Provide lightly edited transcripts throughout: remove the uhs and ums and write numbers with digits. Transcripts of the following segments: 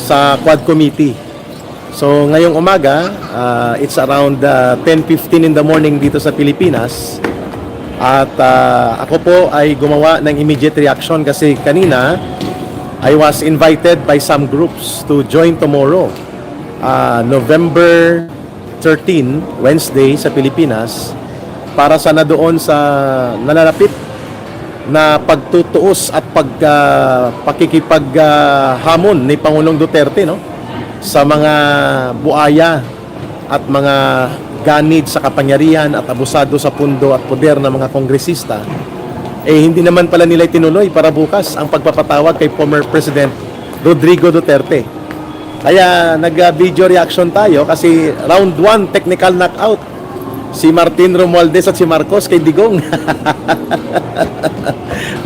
sa Quad Committee. So ngayong umaga, it's around 10:15 in the morning dito sa Pilipinas. At ako po ay gumawa ng immediate reaction kasi kanina I was invited by some groups to join tomorrow, November 13, Wednesday sa Pilipinas, para sana doon sa nalalapit na pagtutuos at pakikipaghamon ni Pangulong Duterte, no, sa mga buaya at mga ganid sa kapangyarihan at abusado sa pundo at poder ng mga kongresista. Hindi naman pala nila tinuloy para bukas ang pagpapatawag kay former President Rodrigo Duterte. Kaya nag-video reaction tayo kasi round 1 technical knockout si Martin Romualdez at si Marcos kay Digong.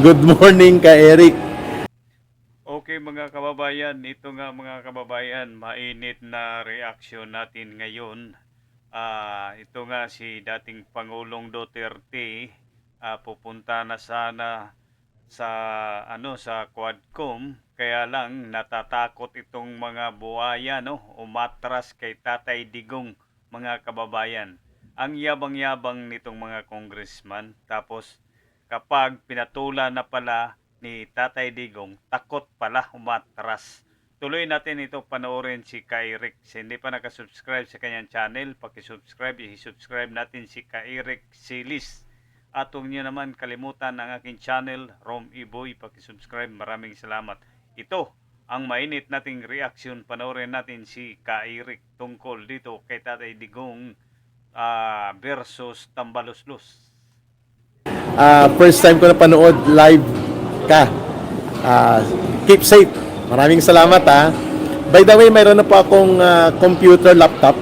Good morning ka Eric. Okay mga kababayan, ito nga mga kababayan, mainit na reaksyon natin ngayon. Ito nga si dating Pangulong Duterte, pupunta na sana sa Quadcom, kaya lang natatakot itong mga buhaya, no, umatras kay Tatay Digong mga kababayan. Ang yabang-yabang nitong mga congressman, tapos kapag pinatulan na pala ni Tatay Digong, takot pala umatras. Tuloy natin ito panoorin si Kairik. Hindi pa nakasubscribe sa kanyang channel, pakisubscribe, i-subscribe natin si Kairik Silis. At huwag niyo naman kalimutan ang aking channel, Rom Iboy, pakisubscribe. Maraming salamat. Ito ang mainit nating reaction. Panoorin natin si Kairik tungkol dito kay Tatay Digong versus Tambaluslos. First time ko na panood live ka. Keep safe. Maraming salamat ha. By the way, mayroon na po akong computer laptop.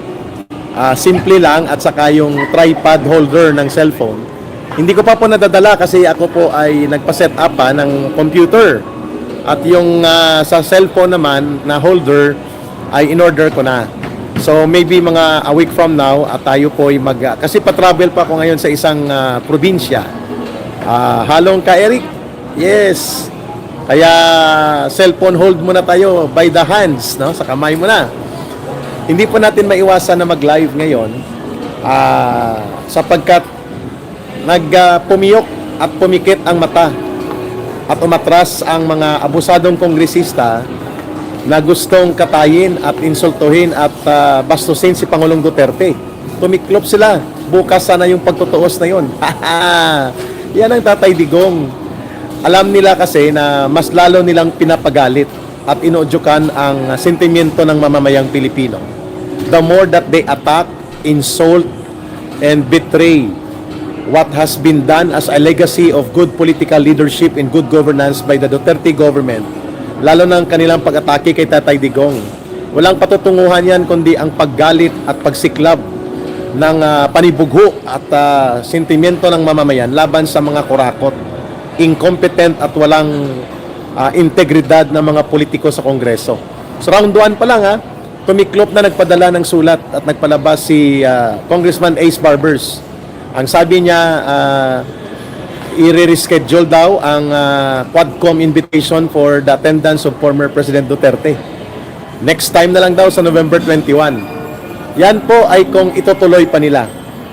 Simple lang at saka yung tripod holder ng cellphone. Hindi ko pa po nadadala kasi ako po ay nagpa-set up ng computer. At yung sa cellphone naman na holder ay in-order ko na. So maybe mga a week from now at tayo po ay kasi pa-travel pa ako ngayon sa isang probinsya. Halong ka Eric? Yes. Kaya cellphone hold muna tayo by the hands, no? Sa kamay mo na. Hindi po natin maiwasan na mag-live ngayon sapagkat pumiyok at pumikit ang mata at umatras ang mga abusadong kongresista na gustong katayin at insultuhin at bastusin si Pangulong Duterte. Tumiklop sila. Bukas sana yung pagtutuos na yun. Yan ang Tatay Digong. Alam nila kasi na mas lalo nilang pinapagalit at inuudyukan ang sentimiento ng mamamayang Pilipino. The more that they attack, insult, and betray what has been done as a legacy of good political leadership and good governance by the Duterte government, lalo na ang kanilang pag-atake kay Tatay Digong. Walang patutunguhan yan kundi ang paggalit at pagsiklab ng panibugho at sentimiento ng mamamayan laban sa mga kurakot, incompetent at walang integridad ng mga politiko sa Kongreso. So round 1 pa lang tumiklop na nagpadala ng sulat at nagpalabas si Congressman Ace Barbers. Ang sabi niya, i-reschedule daw ang Quadcom invitation for the attendance of former President Duterte. Next time na lang daw sa November 21. Yan po ay kung itutuloy pa nila.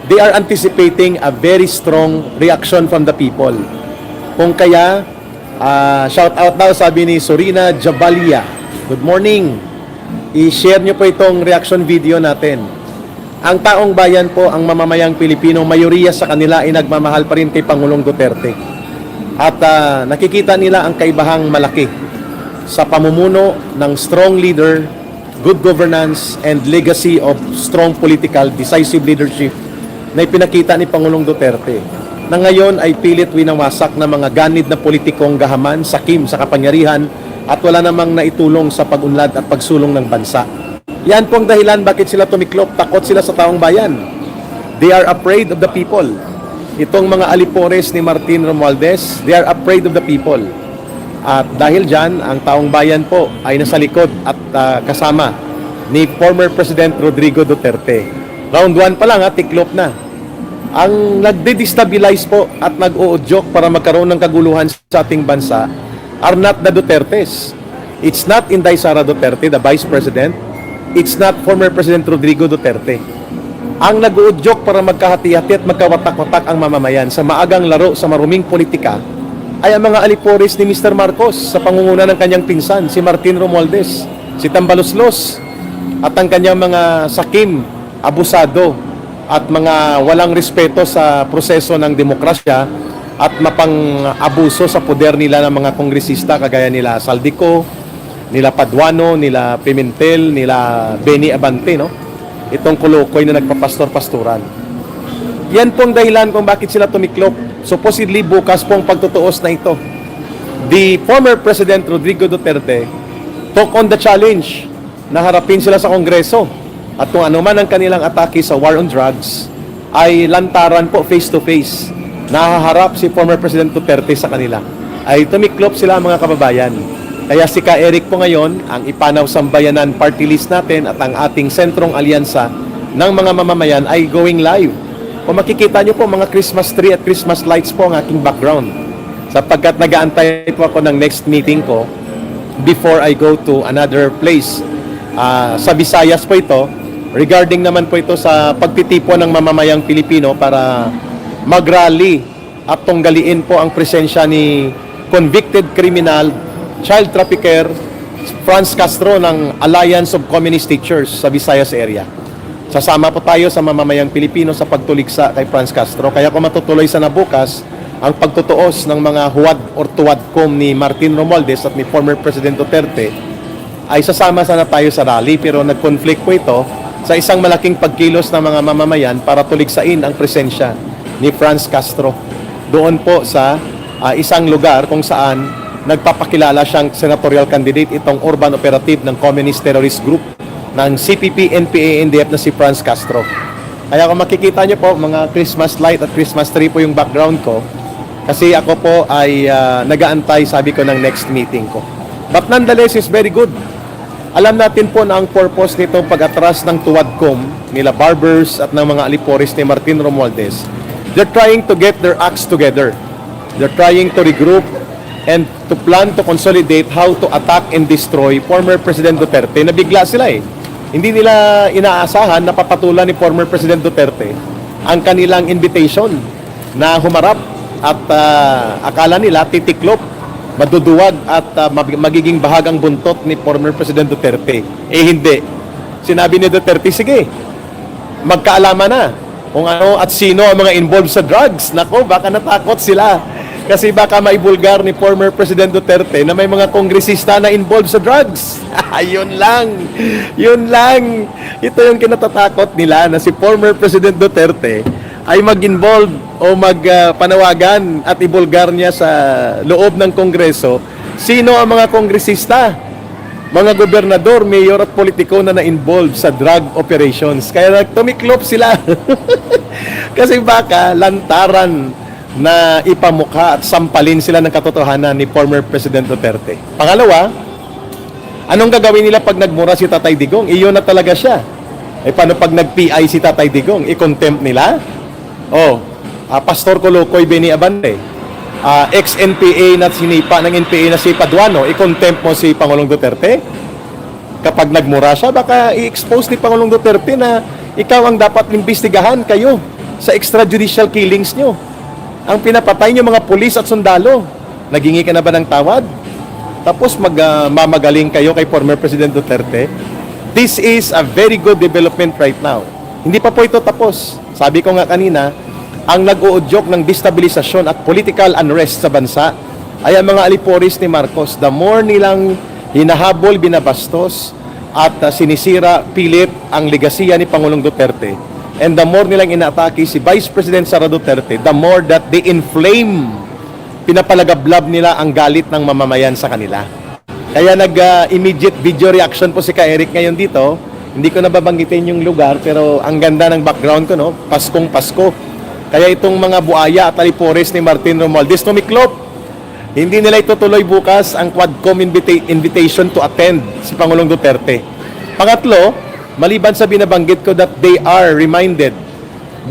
They are anticipating a very strong reaction from the people. Kung kaya, shout out daw, sabi ni Sorina Jabalia. Good morning. I-share nyo po itong reaction video natin. Ang taong bayan po, ang mamamayang Pilipino, mayoriya sa kanila ay nagmamahal pa rin kay Pangulong Duterte. At nakikita nila ang kaibahang malaki sa pamumuno ng strong leader, good governance, and legacy of strong political, decisive leadership na ipinakita ni Pangulong Duterte, na ngayon ay pilit winawasak ng mga ganid na politikong gahaman, sakim sa kapangyarihan at wala namang naitulong sa pag-unlad at pagsulong ng bansa. Yan pong dahilan bakit sila tumiklop, takot sila sa taong bayan. They are afraid of the people. Itong mga alipores ni Martin Romualdez, they are afraid of the people. At dahil dyan, ang taong bayan po ay nasa likod at kasama ni former President Rodrigo Duterte. Round 1 pa lang tiklop na. Ang nagde-destabilize po at nag-uudyok para magkaroon ng kaguluhan sa ating bansa are not the Dutertes. It's not Inday Sara Duterte, the Vice President. It's not former President Rodrigo Duterte. Ang nag-uudyok para magkahati-hati at magkawatak-watak ang mamamayan sa maagang laro sa maruming politika ay ang mga aliporis ni Mr. Marcos sa pangunguna ng kanyang pinsan, si Martin Romualdez, si Tambaloslos, at ang kanyang mga sakim, abusado, at mga walang respeto sa proseso ng demokrasya at mapang-abuso sa poder nila ng mga kongresista kagaya nila Saldico, nila Paduano, nila Pimentel, nila Benny Abante, no? Itong kulukoy na nagpapastor-pastoran. Yan pong dahilan kung bakit sila tumiklop. Supposedly bukas pong pagtutuos na ito. The former President Rodrigo Duterte took on the challenge na harapin sila sa Kongreso. At kung ano man ang kanilang atake sa war on drugs, ay lantaran po face to face. Nahaharap si former President Duterte sa kanila. Ay tumiklop sila mga kababayan. Kaya si Ka Eric po ngayon, ang Ipanaw Sambayanan party list natin at ang ating sentrong alyansa ng mga mamamayan ay going live. Kung makikita nyo po mga Christmas tree at Christmas lights po ang aking background. Sapagkat nag-aantay po ako ng next meeting ko before I go to another place. Sa Visayas po ito, regarding naman po ito sa pagtitipon ng mamamayang Pilipino para mag-rally at tunggaliin po ang presensya ni convicted criminal, child trafficker, Franz Castro ng Alliance of Communist Teachers sa Visayas area. Sasama po tayo sa mamamayang Pilipino sa pagtuligsa kay Franz Castro. Kaya kung matutuloy sa nabukas ang pagtutuos ng mga huwad or tuwadkom ni Martin Romualdez at ni former President Duterte, ay sasama sana tayo sa rally. Pero nag-conflict po ito sa isang malaking pagkilos ng mga mamamayan para tuligsain ang presensya ni Franz Castro doon po sa isang lugar kung saan nagpapakilala siyang senatorial candidate, itong urban operative ng Communist Terrorist Group ng CPP, NPA, NDF na si Franz Castro. Kaya kung makikita niyo po, mga Christmas light at Christmas tree po yung background ko, kasi ako po ay nag-aantay, sabi ko, ng next meeting ko. But nonetheless, it's very good. Alam natin po na ang purpose nitong pag-atras ng tuwadkom nila Barbers at ng mga aliporis ni Martin Romualdez, they're trying to get their acts together. They're trying to regroup and to plan to consolidate how to attack and destroy former President Duterte. Nabigla sila eh. Hindi nila inaasahan na papatulan ni former President Duterte ang kanilang invitation na humarap at akala nila titiklop, maduduwag at magiging bahagang buntot ni former President Duterte. Eh hindi. Sinabi ni Duterte, sige, magkaalaman na kung ano at sino ang mga involved sa drugs. Nako, baka natakot sila. Kasi baka maibulgar ni former President Duterte na may mga kongresista na involved sa drugs. Yun lang. Yun lang. Ito yung kinatatakot nila na si former President Duterte ay mag-involve o magpanawagan at ibulgar niya sa loob ng Kongreso sino ang mga kongresista, mga gobernador, mayor at politiko na na-involve sa drug operations. Kaya tumiklop sila. Kasi baka lantaran na ipamukha at sampalin sila ng katotohanan ni former President Duterte. Pangalawa, anong gagawin nila pag nagmura si Tatay Digong? Iyon na talaga siya. Eh paano pag nag-PI si Tatay Digong? I-contempt nila? Pastor Colocoy Benny Abante, ex-NPA na sinipa ng NPA na si Paduano, i-contempt mo si Pangulong Duterte? Kapag nagmura siya, baka i-expose ni Pangulong Duterte na ikaw ang dapat imbestigahan kayo sa extrajudicial killings nyo. Ang pinapatay niyo mga pulis at sundalo. Nagingi ka na ba ng tawad? Tapos mamagaling kayo kay former President Duterte? This is a very good development right now. Hindi pa po ito tapos. Sabi ko nga kanina, ang nag-uudyok ng destabilisasyon at political unrest sa bansa ay ang mga aliporis ni Marcos. The more nilang hinahabol, binabastos at sinisira, pilit ang legasiya ni Pangulong Duterte, and the more nilang inaatake si Vice President Sara Duterte, the more that they inflame, pinapalagablab nila ang galit ng mamamayan sa kanila. Kaya nag-immediate video reaction po si Ka Eric ngayon dito. Hindi ko nababanggitin yung lugar, pero ang ganda ng background ko, no? Paskong Pasko. Kaya itong mga buaya at alipores ni Martin Romualdez tumiklop. Hindi nila itutuloy bukas ang Quadcom invitation to attend si Pangulong Duterte. Pangatlo, maliban sa binabanggit ko that they are reminded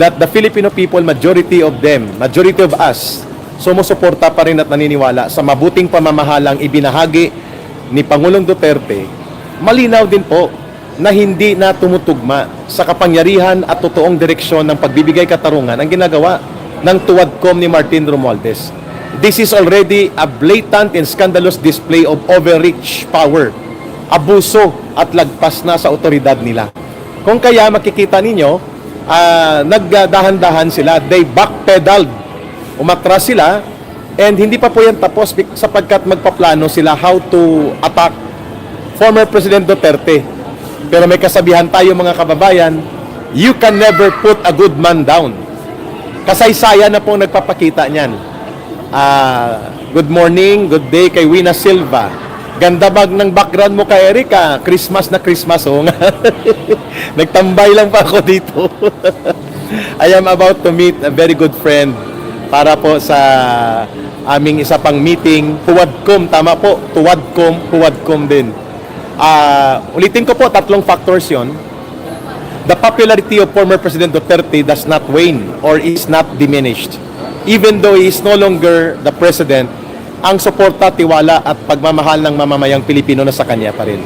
that the Filipino people, majority of them, majority of us, sumusuporta pa rin at naniniwala sa mabuting pamamahalang ibinahagi ni Pangulong Duterte, malinaw din po na hindi na tumutugma sa kapangyarihan at totoong direksyon ng pagbibigay katarungan ang ginagawa ng tuwadkom ni Martin Romualdez. This is already a blatant and scandalous display of overreach power, abuso at lagpas na sa otoridad nila. Kung kaya makikita ninyo, nagdahan-dahan sila, they backpedaled, umatras sila, and hindi pa po yan tapos sapagkat magpaplano sila how to attack former President Duterte. Pero may kasabihan tayo mga kababayan, you can never put a good man down. Kasaysayan na pong nagpapakita niyan. Good morning, good day kay Wina Silva. Ganda bag ng background mo kay Erika. Christmas na Christmas, oh. Nagtambay lang pa ako dito. I am about to meet a very good friend para po sa aming isa pang meeting. Huwadkom, tama po. Huwadkom din. Ulitin ko po, tatlong factors yon. The popularity of former President Duterte does not wane or is not diminished. Even though he is no longer the president, ang suporta, tiwala at pagmamahal ng mamamayang Pilipino na sa kanya pa rin.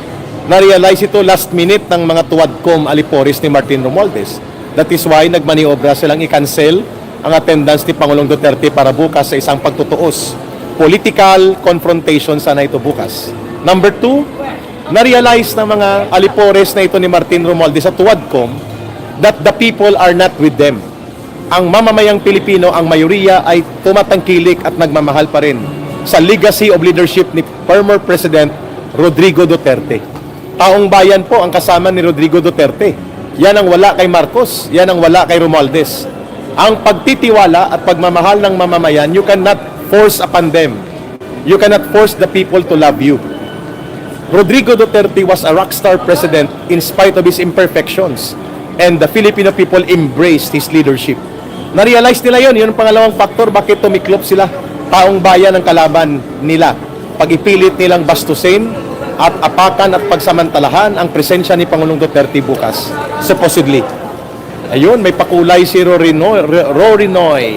Na-realize ito last minute ng mga tuwadkom aliporis ni Martin Romualdez. That is why nagmaniobra silang i-cancel ang attendance ni Pangulong Duterte para bukas sa isang pagtutuos. Political confrontation sana ito bukas. Number 2, na-realize ng mga alipores na ito ni Martin Romualdez sa tuwadkom that the people are not with them. Ang mamamayang Pilipino, ang mayoriya ay tumatangkilik at nagmamahal pa rin sa legacy of leadership ni former President Rodrigo Duterte. Taong bayan po ang kasama ni Rodrigo Duterte. Yan ang wala kay Marcos, yan ang wala kay Romualdez. Ang pagtitiwala at pagmamahal ng mamamayan, you cannot force upon them. You cannot force the people to love you. Rodrigo Duterte was a rockstar president in spite of his imperfections, and the Filipino people embraced his leadership. Na-realize nila yun ang pangalawang faktor bakit tumiklop sila. Taong bayan ang kalaban nila. Pag-ipilit nilang bastusin at apakan at pagsamantalahan ang presensya ni Pangulong Duterte bukas, supposedly. Ayun, may pakulay si Rory Noy.